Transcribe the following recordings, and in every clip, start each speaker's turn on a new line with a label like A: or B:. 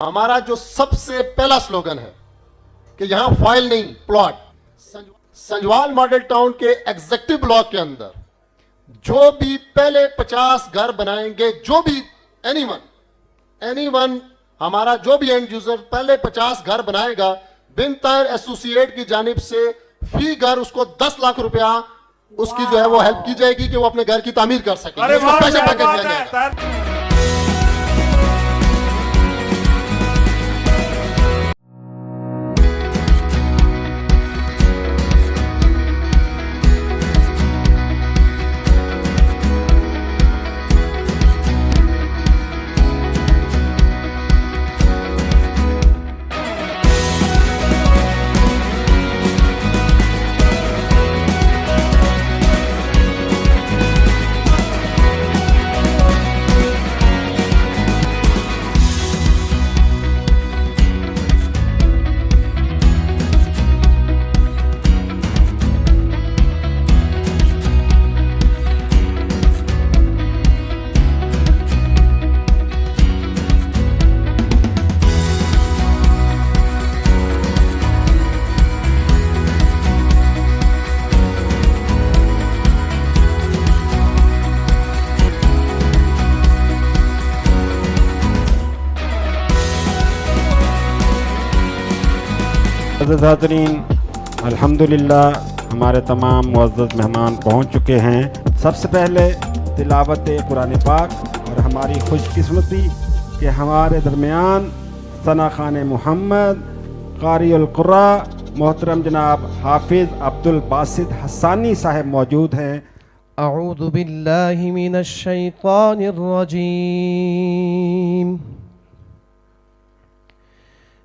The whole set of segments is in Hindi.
A: हमारा जो सबसे पहला स्लोगन है कि यहां फाइल नहीं प्लॉट। संजवाल मॉडल टाउन के एग्जेक्टिव ब्लॉक के अंदर जो भी पहले 50 घर बनाएंगे, जो भी एनीवन हमारा जो भी एंड यूजर पहले 50 घर बनाएगा, बिन तायर एसोसिएट की जानिब से फी घर उसको 10 लाख रुपया उसकी जो है वो हेल्प की जाएगी कि वो अपने घर की तामीर कर सके। स्पेशल पैकेज दिया जाएगा।
B: हाज़रीन, अल्हम्दुलिल्लाह हमारे तमाम मुअज़्ज़ज़ मेहमान पहुंच चुके हैं। सबसे पहले तिलावत कुरान पाक और हमारी खुशकिस्मती कि हमारे दरमियान सना खान मोहम्मद क़ारिउल क़ुर्रा मोहतरम जनाब हाफिज़ अब्दुल बासित हसानी साहब मौजूद हैं।
C: अऊज़ु बिल्लाहि मिनश शैतानिर रजीम।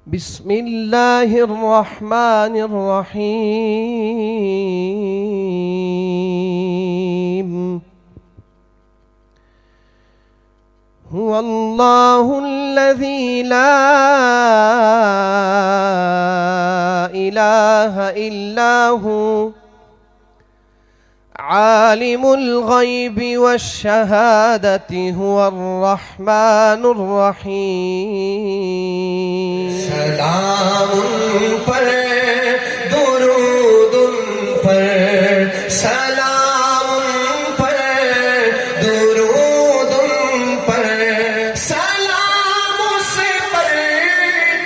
C: बिस्मिल्लाहिर रहमानिर रहीम। हुवल्लाहुल्लज़ी ला इलाहा इल्ला हु आलिमुल गैबि वश्शहादति हुवर रहमानुर रहीम।
D: सलामुन पर दुरूदुन पर, सलामुन पर दुरूदुन पर, सलाम उस पर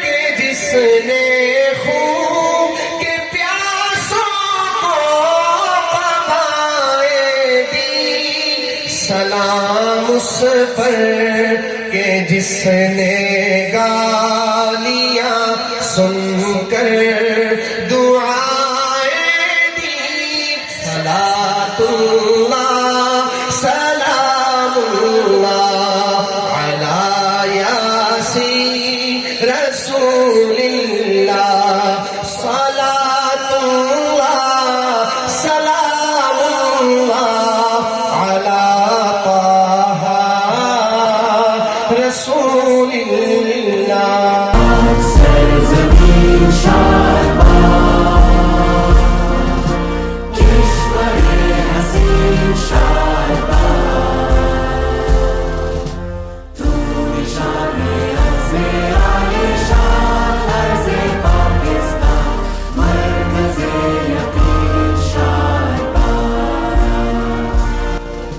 D: के जिसने खून के प्यासों को पवाए दी, सलाम उस पर के जिसने गालियां सुनकर दुआएं दी, सलातुल्लाह सलामुल्लाह अला यासीन रसूलिल्लाह, सलातुल्लाह सलामुल्लाह अला ताहा रसूलिल्लाह।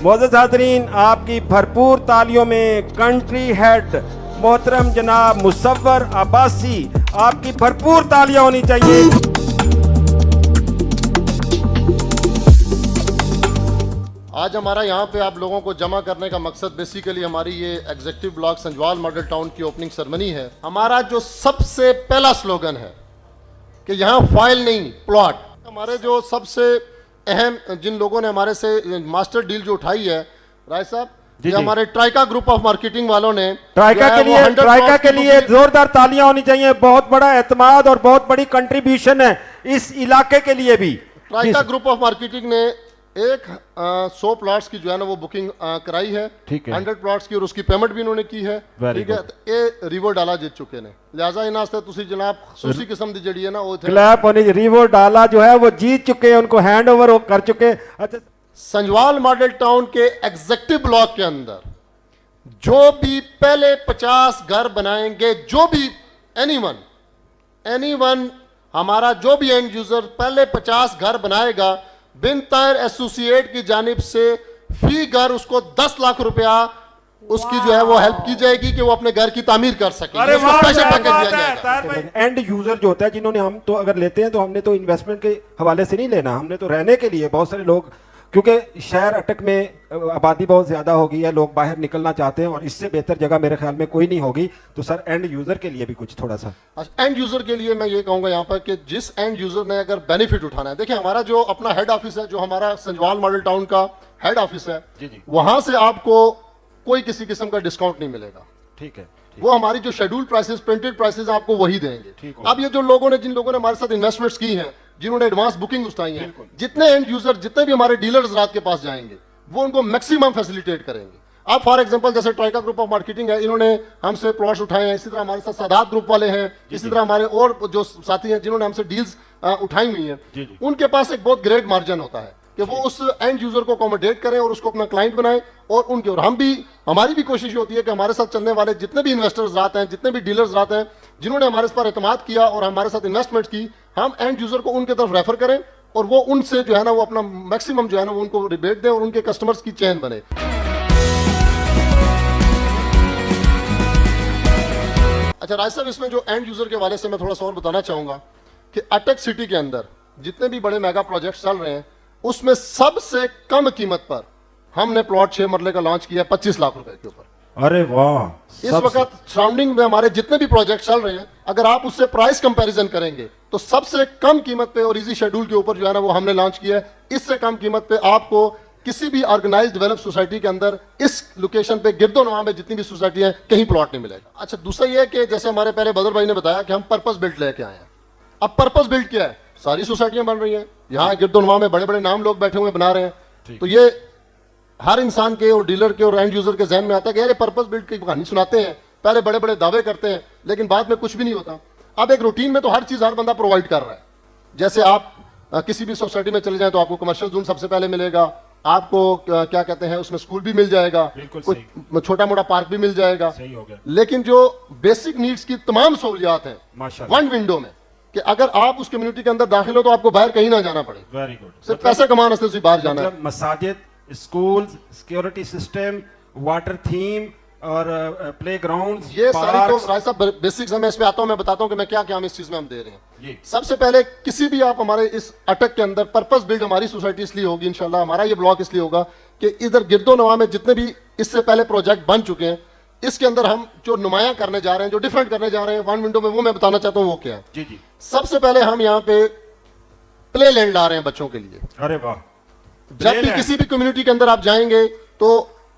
B: मुअज़्ज़ज़ हाज़रीन, आपकी भरपूर तालियों में कंट्री हेड मोहतरम जनाब मुसव्वर अब्बासी, आपकी भरपूर तालियां होनी चाहिए।
A: आज हमारा यहाँ पे आप लोगों को जमा करने का मकसद बेसिकली हमारी ये एग्जेक्टिव ब्लॉक संजवाल मॉडल टाउन की ओपनिंग सेरेमनी है। हमारा जो सबसे पहला स्लोगन है कि यहाँ फाइल नहीं प्लॉट। हमारे जो सबसे अहम जिन लोगों ने हमारे से मास्टर डील जो उठाई है राय साहब, ये हमारे ट्राइका ग्रुप ऑफ मार्केटिंग वालों ने
B: ट्राइका के लिए जोरदार तालियां होनी चाहिए। बहुत बड़ा एतमाद और बहुत बड़ी कंट्रीब्यूशन है इस इलाके के लिए भी।
A: ट्राइका ग्रुप ऑफ मार्केटिंग ने 100 प्लॉट्स की जो है ना वो बुकिंग कराई है, 100 प्लॉट्स की, और उसकी पेमेंट भी इन्होंने की है। ठीक है, ये रिवो डाला जीत चुके ने, लिहाजा इन वास्ते तुसी जनाब खुशी किस्म दी जड़ी है ना वो
B: क्लैप होनी। रिवो डाला जो है वो जीत चुके, उनको हैंड ओवर कर चुके। अच्छा,
A: संजवाल मॉडल टाउन के एग्जेक्टिव ब्लॉक के अंदर जो भी पहले 50 घर बनाएंगे, जो भी एनीवन हमारा जो भी एंड यूजर पहले 50 घर बनाएगा, बिन तायर एसोसिएट की जानिब से फी घर उसको 10 लाख रुपया उसकी जो है वो हेल्प की जाएगी कि वो अपने घर की तामीर कर सके।
B: अरे
A: इसको
B: वाह,
A: स्पेशल
B: क्या
A: पैकेज
B: बात
A: दिया
B: है,
A: जाएगा।
B: तार भाई। एंड यूजर जो होता है, जिन्होंने हम तो अगर लेते हैं तो हमने तो इन्वेस्टमेंट के हवाले से नहीं लेना, हमने तो रहने के लिए। बहुत सारे लोग, क्योंकि शहर अटक में आबादी बहुत ज्यादा होगी है, लोग बाहर निकलना चाहते हैं और इससे बेहतर जगह मेरे ख्याल में कोई नहीं होगी। तो सर एंड यूजर के लिए भी कुछ थोड़ा सा।
A: एंड यूजर के लिए मैं ये कहूंगा यहाँ पर कि जिस एंड यूजर ने अगर बेनिफिट उठाना है, देखिए हमारा जो अपना हेड ऑफिस है, जो हमारा संजवाल मॉडल टाउन का हेड ऑफिस है, वहां से आपको कोई किसी किस्म का डिस्काउंट नहीं मिलेगा।
B: ठीक है,
A: वो हमारी जो शेड्यूल प्राइसेस, प्रिंटेड प्राइसेस आपको वही देंगे। अब ये जो लोगों ने, जिन लोगों ने हमारे साथ इन्वेस्टमेंट्स की हैं, जिन्होंने एडवांस बुकिंग उठाई है, जितने एंड यूजर, जितने भी हमारे डीलर्स रात के पास जाएंगे, वो उनको मैक्सिमम फैसिलिटेट करेंगे। आप फॉर एग्जांपल जैसे ट्राइका ग्रुप ऑफ मार्केटिंग है, इन्होंने हमसे प्लॉट्स उठाए हैं, इसी तरह हमारे साथ सादात ग्रुप वाले हैं, इसी तरह हमारे और जो साथी हैं जिन्होंने हमसे डील्स उठाई हुई हैं, उनके पास एक बहुत ग्रेट मार्जिन होता है कि वो उस एंड यूजर को अकोमोडेट करें और उसको अपना क्लाइंट बनाएं। और उनके, और हम भी, हमारी भी कोशिश होती है कि हमारे साथ चलने वाले जितने भी इन्वेस्टर्स आते हैं, जितने भी डीलर्स आते हैं, जिन्होंने हमारे पर एतमाद किया और हमारे साथ इन्वेस्टमेंट की, हम एंड यूजर को उनके तरफ रेफर करें और वो उनसे जो है ना वो अपना मैक्सिमम जो है ना वो उनको रिबेट दें और उनके कस्टमर्स की चेन बने। अच्छा राज साहब, इसमें जो एंड यूजर के वाले से मैं थोड़ा सा और बताना चाहूंगा कि अटक सिटी के अंदर जितने भी बड़े मेगा प्रोजेक्ट चल रहे हैं, उसमें सबसे कम कीमत पर हमने प्लॉट 6 मरले का लॉन्च किया 25 लाख रुपए के ऊपर।
B: अरे वाह।
A: इस वक्त सराउंडिंग में हमारे जितने भी प्रोजेक्ट चल रहे हैं, अगर आप उससे प्राइस कंपैरिजन करेंगे तो सबसे कम कीमत पे और इजी शेड्यूल के ऊपर जो है ना वो हमने लॉन्च किया है। इससे कम कीमत पे आपको किसी भी ऑर्गेनाइज्ड डेवलप सोसाइटी के अंदर इस लोकेशन पे गिरदोनवा में जितनी भी सोसाइटी है कहीं प्लॉट नहीं मिलेगा। अच्छा दूसरा ये है कि जैसे हमारे पहले बदर भाई ने बताया कि हम पर्पस बिल्ट लेके आए हैं। अब पर्पस बिल्ट क्या है? सारी सोसाइटियां बन रही हैं, यहाँ गिरदोनवा में बड़े बड़े नाम लोग बैठे हुए बना रहे हैं, तो ये हर इंसान के और डीलर के और एंड यूजर के जहन में आता है कि यार पर्पस बिल्ट की कहानी सुनाते हैं, पहले बड़े बड़े दावे करते हैं लेकिन बाद में कुछ भी नहीं होता। अब एक रूटीन में तो हर चीज हर बंदा प्रोवाइड कर रहा है। जैसे आप किसी भी सोसाइटी में चले जाएं तो आपको कमर्शियल जोन सबसे पहले मिलेगा, आपको क्या कहते हैं उसमें स्कूल भी मिल जाएगा, कुछ छोटा मोटा पार्क भी मिल जाएगा।
B: सही हो गया।
A: लेकिन जो बेसिक नीड्स की तमाम सहूलियात हैं
B: माशाल्लाह,
A: वन विंडो में, कि अगर आप उस कम्युनिटी के अंदर दाखिल हो तो आपको बाहर कहीं ना जाना पड़े,
B: वेरी गुड।
A: सिर्फ पैसा कमाने से उसी बाहर जाना है।
B: मतलब मसाजिद, school, security system, water theme और प्ले ग्राउंड,
A: ये सारी तो राय साहब बेसिक्स मैं इस पे आता हूं, मैं बताता हूं कि मैं क्या क्या हम इस चीज में हम दे रहे हैं। सबसे पहले किसी भी आप हमारे इस अटक के अंदर पर्पस बिल्ड हमारी सोसाइटी इसलिए होगी इंशाल्लाह, हमारा ये ब्लॉक इसलिए होगा कि इधर गिरदोनवा में जितने भी इससे पहले प्रोजेक्ट बन चुके हैं, इसके अंदर हम जो नुमाया करने जा रहे हैं, जो डिफरेंट करने जा रहे हैं वन विंडो में, वो मैं बताना चाहता हूँ वो क्या है।
B: जी जी।
A: सबसे पहले हम यहाँ पे प्ले लैंड ला रहे हैं बच्चों के लिए।
B: अरे वाह।
A: जब भी किसी भी कम्युनिटी के अंदर आप जाएंगे तो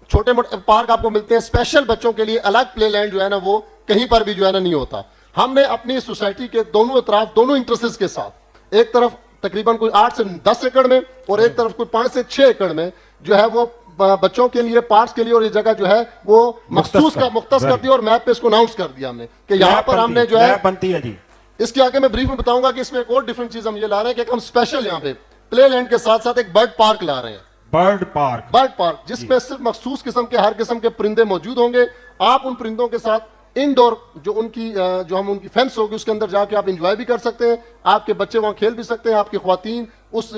A: छोटे मोटे पार्क आपको मिलते हैं, स्पेशल बच्चों के लिए अलग प्ले लैंड जो है ना वो कहीं पर भी जो है ना नहीं होता। हमने अपनी सोसाइटी के दोनों अतराफ, दोनों इंटरेस्ट्स के साथ, एक तरफ तकरीबन कोई 8 से 10 एकड़ में और एक तरफ कोई 5 से 6 एकड़ में जो है वो बच्चों के लिए, पार्क्स के लिए, और ये जगह जो है वो मुख्तस कर दी और मैप पे इसको अनाउंस कर दिया हमने कि यहाँ पर हमने जो है
B: बनती है जी।
A: इसके आगे मैं ब्रीफ में बताऊंगा कि इसमें एक और डिफरेंट चीज हम ये ला रहे हैं कि हम स्पेशल यहाँ पे प्ले लैंड के साथ साथ एक बर्ड पार्क ला रहे हैं।
B: बर्ड पार्क
A: जिसमें सिर्फ मखसूस किस्म के, हर किस्म के परिंदे मौजूद होंगे। आप उन परिंदों के साथ इंडोर जो हम उनकी फेंस होगी उसके अंदर जाके आप इंजॉय भी कर सकते हैं, आपके बच्चे वहां खेल भी सकते हैं, आपकी ख्वातीन उस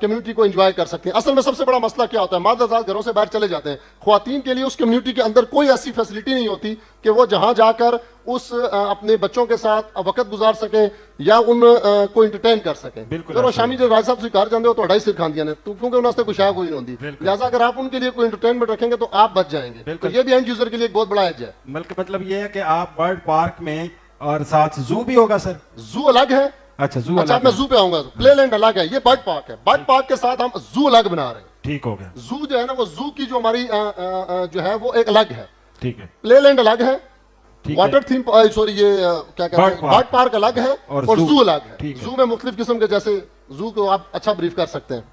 A: कम्युनिटी को एंजॉय कर सकते हैं। असल में सबसे बड़ा मसला क्या होता है, मादाजात घरों से बाहर चले जाते हैं, ख्वातीन के लिए उस कम्युनिटी के अंदर कोई ऐसी फैसिलिटी नहीं होती कि वो जहां जाकर उस अपने बच्चों के साथ वक्त गुजार सके या उन को इंटरटेन कर सके। फिर शामी जो राज साहब से घर जाते हो तो 2.5 सिर खांदियां ने, तो क्योंकि उन्होंने कुछ है कोई नहीं होती, लिहाजा अगर आप उनके लिए कोई इंटरटेनमेंट रखेंगे तो आप बच जाएंगे। तो ये भी एंड यूजर के लिए एक बहुत बड़ा एज है।
B: मतलब ये है कि आप बर्ड पार्क में और साथ जू भी होगा सर?
A: जू अलग है।
B: अच्छा जू
A: अच्छा, मैं जू पे आऊंगा। प्ले लैंड अलग है, ये बर्ड पार्क है। बर्ड पार्क के साथ हम जू अलग बना रहे हैं।
B: ठीक हो गया।
A: जू जो है ना वो जू की जो हमारी जो है वो एक अलग है।
B: ठीक है।
A: प्ले लैंड अलग है, वाटर थीम सॉरी ये क्या कहते हैं बर्ड पार्क अलग है और जू अलग है। जू में मुख्तलिफ किस्म के, जैसे जू को आप अच्छा ब्रीफ कर सकते हैं।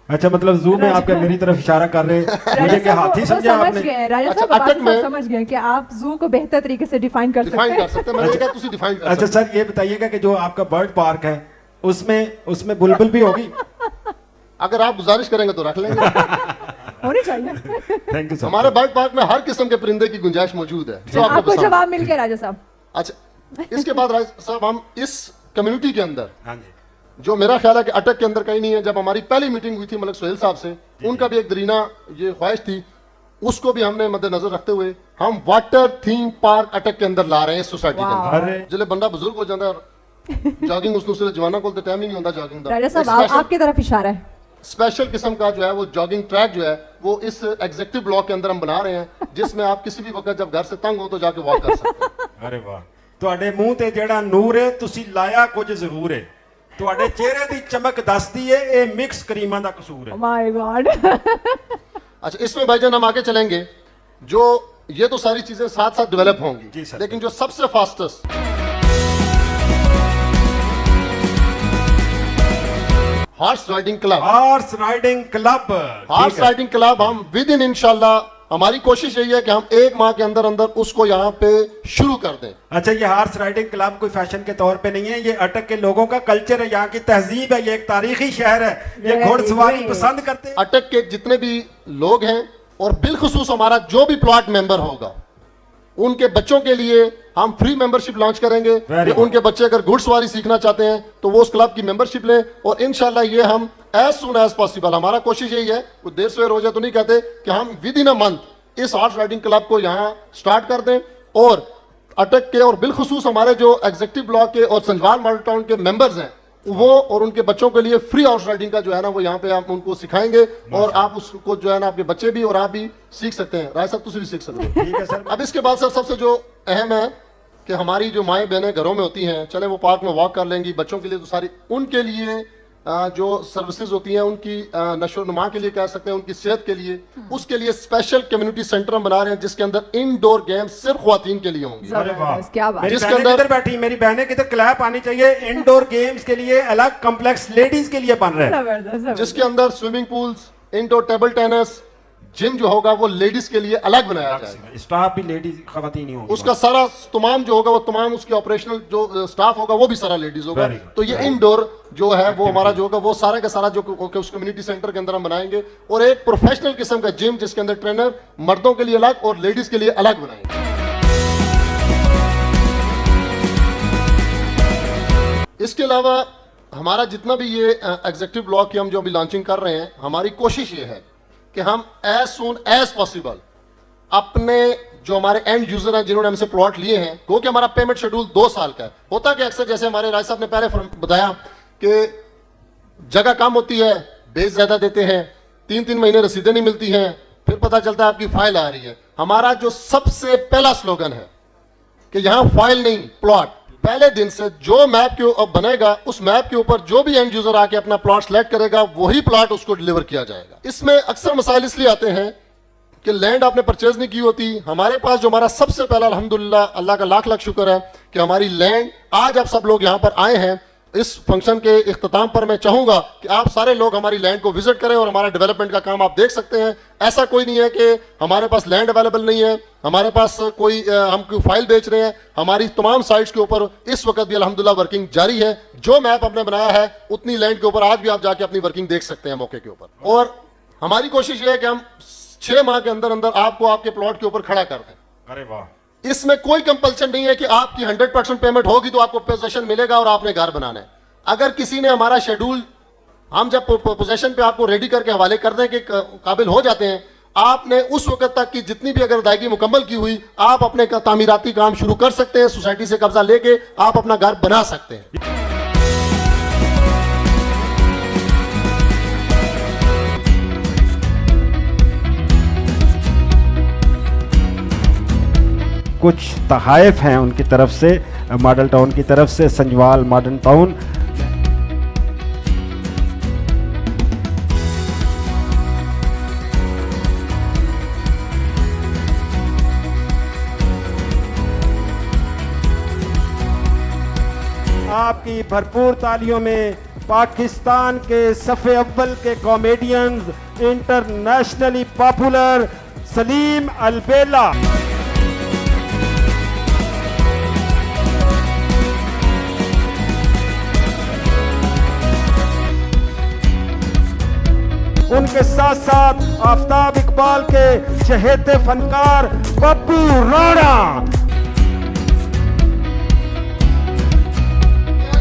B: अच्छा, मतलब जू में आप मेरी तरफ इशारा कर रहे हैं, मुझे क्या हाथी समझा आपने?
E: अच्छा, अटक में समझ गए कि आप जू को बेहतर तरीके से डिफाइन कर सकते हैं।
A: मैंने कहा तुसी डिफाइन कर
B: अच्छा सर, ये बताइएगा कि जो आपका बर्ड पार्क है उसमें बुलबुल भी होगी?
A: अगर आप गुजारिश करेंगे तो रख लेंगे।
E: होनी चाहिए।
B: Thank you sir.
A: हमारे बर्ड पार्क में हर किस्म के परिंदे की गुंजाइश मौजूद है जो आपको
E: आपको
A: पसंद है।
E: जवाब मिल गया राजा साहब।
A: अच्छा, इसके बाद राज साहब हम इस कम्युनिटी के अंदर
B: हाँ जी,
A: जो मेरा ख्याल है कि अटक के अंदर कहीं नहीं है, जब हमारी पहली मीटिंग हुई थी मलिक सोहेल साहब से, उनका भी एक दरीना ये ख्वाहिश थी, उसको भी हमने मद्देनजर रखते हुए हम वाटर थीम पार्क अटक के अंदर ला रहे हैं इस सोसाइटी के अंदर।
B: अरे
A: जिले बंदा बुजुर्ग हो जाता है जॉगिंग उसने जवाना को तो टाइम ही नहीं होता जॉगिंग
E: राजा साहब
A: का।
E: आपकी तरफ इशारा है।
A: स्पेशल किस्म का जो है वो जॉगिंग ट्रैक जो है वो इस एग्जीक्यूटिव ब्लॉक के अंदर हम बना रहे हैं, जिसमें आप किसी भी वक्त जब घर से तंग हो तो जाके वॉक कर सकते हैं।
B: अरे वाह, ਤੁਹਾਡੇ ਮੂੰਹ ਤੇ ਜਿਹੜਾ ਨੂਰ ਹੈ ਤੁਸੀਂ ਲਾਇਆ ਕੁਝ ਜ਼ਰੂਰ ਹੈ। ਤੁਹਾਡੇ ਚਿਹਰੇ ਦੀ ਚਮਕ ਦੱਸਦੀ ਹੈ ਇਹ ਮਿਕਸ ਕਰੀਮਾਂ ਦਾ ਕਸੂਰ ਹੈ।
E: My God.
A: अच्छा, इसमें भाईजान हम आगे चलेंगे, जो ये तो सारी चीजें साथ साथ डेवलप
B: जी
A: होंगी,
B: सर।
A: लेकिन जो सबसे fastest horse riding club,
B: horse riding club,
A: horse riding club हम विद इन इंशाल्लाह, हमारी कोशिश यही है कि हम 1 माह के अंदर अंदर उसको यहाँ पे शुरू कर दें।
B: अच्छा, ये हॉर्स राइडिंग क्लब कोई फैशन के तौर पे नहीं है, ये अटक के लोगों का कल्चर है, यहाँ की तहजीब है, ये एक तारीखी शहर है, ये
E: Very
B: घोड़सवारी
E: great।
B: पसंद करते हैं।
A: अटक के जितने भी लोग हैं और बिलखुसूस हमारा जो भी प्लॉट मेंबर होगा उनके बच्चों के लिए हम फ्री मेंबरशिप लॉन्च करेंगे
B: Very
A: कि उनके बच्चे अगर घुड़सवारी सीखना चाहते हैं तो वो उस क्लब की मेंबरशिप लें, और इंशाल्लाह ये हम एज सुन एज पॉसिबल, हमारा कोशिश यही है, वो देर सवेर हो जाए तो नहीं कहते, कि हम विद इन अ मंथ इस हॉर्स राइडिंग क्लब को यहाँ स्टार्ट कर दें, और अटक के और बिलखुसूस हमारे जो एग्जीक्यूटिव ब्लॉक के और संजवाल मॉडल टाउन के मेंबर्स हैं वो और उनके बच्चों के लिए फ्री हॉर्स राइडिंग का जो है ना वो यहाँ पे आप उनको सिखाएंगे, और आप उसको जो है ना आपके बच्चे भी और आप भी सीख सकते हैं। राय साहब तुम भी सीख सकते हो।
B: ठीक है सर।
A: अब इसके बाद सर सबसे जो अहम है कि हमारी जो माएँ बहनें घरों में होती हैं, चले वो पार्क में वॉक कर लेंगी, बच्चों के लिए तो सारी उनके लिए जो सर्विसेज होती हैं उनकी नशो नुमा के लिए कह सकते हैं, उनकी सेहत के लिए, उसके लिए स्पेशल कम्युनिटी सेंटर हम बना रहे हैं जिसके अंदर इनडोर गेम्स सिर्फ ख्वातीन के लिए होंगी।
B: अरे वाह,
E: जबरदस्त, क्या बात।
B: मेरी
A: जिसके
B: बहनें
A: अंदर-
B: किधर बैठी, मेरी बहनें किधर, क्लैप आनी चाहिए। इंडोर गेम्स के लिए अलग कॉम्प्लेक्स लेडीज के लिए बन रहे हैं।
E: जबरदस्त जबरदस्त।
A: जिसके अंदर swimming pools, indoor table tennis, gym जो होगा वो लेडीज के लिए अलग बनाया जाएगा।
B: स्टाफ भी लेडीज खवातीन ही होंगी।
A: उसका सारा तमाम जो होगा वो तमाम उसके ऑपरेशनल जो स्टाफ होगा वो भी सारा लेडीज होगा।
B: Very good,
A: तो ये इनडोर जो है वो हमारा जो होगा वो सारा का सारा जो उस कम्युनिटी सेंटर के अंदर हम बनाएंगे, और एक प्रोफेशनल किस्म का जिम जिसके अंदर ट्रेनर मर्दों के लिए अलग और लेडीज के लिए अलग बनाएंगे। इसके अलावा हमारा जितना भी ये एग्जीक्यूटिव ब्लॉक की हम जो अभी लॉन्चिंग कर रहे हैं, हमारी कोशिश ये है कि हम एज सुन एज पॉसिबल अपने जो हमारे एंड यूजर हैं जिन्होंने हमसे प्लॉट लिए हैं, क्योंकि हमारा पेमेंट शेड्यूल 2 साल का है। होता कि अक्सर जैसे हमारे राय साहब ने पहले बताया कि जगह कम होती है, बेच ज्यादा देते हैं, 3-3 महीने रसीदें नहीं मिलती हैं, फिर पता चलता है आपकी फाइल आ रही है। हमारा जो सबसे पहला स्लोगन है कि यहाँ फाइल नहीं प्लॉट, पहले दिन से जो मैप के ऊपर बनेगा उस मैप के ऊपर जो भी एंड यूजर आके अपना प्लॉट सेलेक्ट करेगा वही प्लॉट उसको डिलीवर किया जाएगा। इसमें अक्सर मसाइल इसलिए आते हैं कि लैंड आपने परचेज नहीं की होती। हमारे पास जो हमारा सबसे पहला अल्हम्दुलिल्लाह अल्लाह का लाख लाख शुक्र है कि हमारी लैंड, आज आप सब लोग यहाँ पर आए हैं इस फंक्शन के इख्तिताम पर, मैं चाहूंगा कि आप सारे लोग हमारी लैंड को विजिट करें और हमारा डेवलपमेंट का काम आप देख सकते हैं। ऐसा कोई नहीं है कि हमारे पास लैंड अवेलेबल नहीं है, हमारे पास कोई हम कोई फाइल बेच रहे हैं। हमारी तमाम साइट्स के ऊपर इस वक्त भी अल्हम्दुलिल्लाह वर्किंग जारी है। जो मैप हमने बनाया है उतनी लैंड के ऊपर आज भी आप जाके अपनी वर्किंग देख सकते हैं मौके के ऊपर। और हमारी कोशिश ये है कि हम 6 माह के अंदर अंदर आपको आपके प्लॉट के ऊपर खड़ा कर दें।
B: अरे वाह,
A: इसमें कोई कंपल्शन नहीं है कि आपकी 100% पेमेंट होगी तो आपको पोजेशन मिलेगा और आपने घर बनाना है। अगर किसी ने हमारा शेड्यूल, हम जब पोजेशन पे आपको रेडी करके हवाले कर दें कि काबिल हो जाते हैं, आपने उस वक्त तक की जितनी भी अगर अदायगी मुकम्मल की हुई, आप अपने तामीराती काम शुरू कर सकते हैं। सोसाइटी से कब्जा लेके आप अपना घर बना सकते हैं।
B: कुछ तहाइफ हैं उनकी तरफ से, मॉडल टाउन की तरफ से, संजवाल मॉडर्न टाउन। आपकी भरपूर तालियों में पाकिस्तान के सफ़े अव्वल के कॉमेडियंस, इंटरनेशनली पॉपुलर सलीम अलबेला। उनके साथ साथ आफ्ताब इकबाल के चहेते फनकार पप्पू राणा।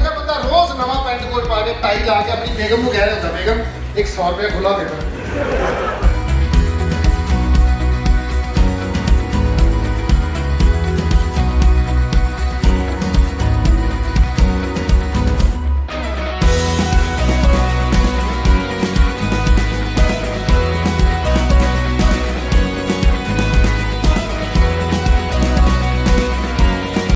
A: बंदा रोज नवा पैंट कोट पा के टाई ला के अपनी बेगम को कह रहा होता बेगम एक 100 रुपया खुला देना।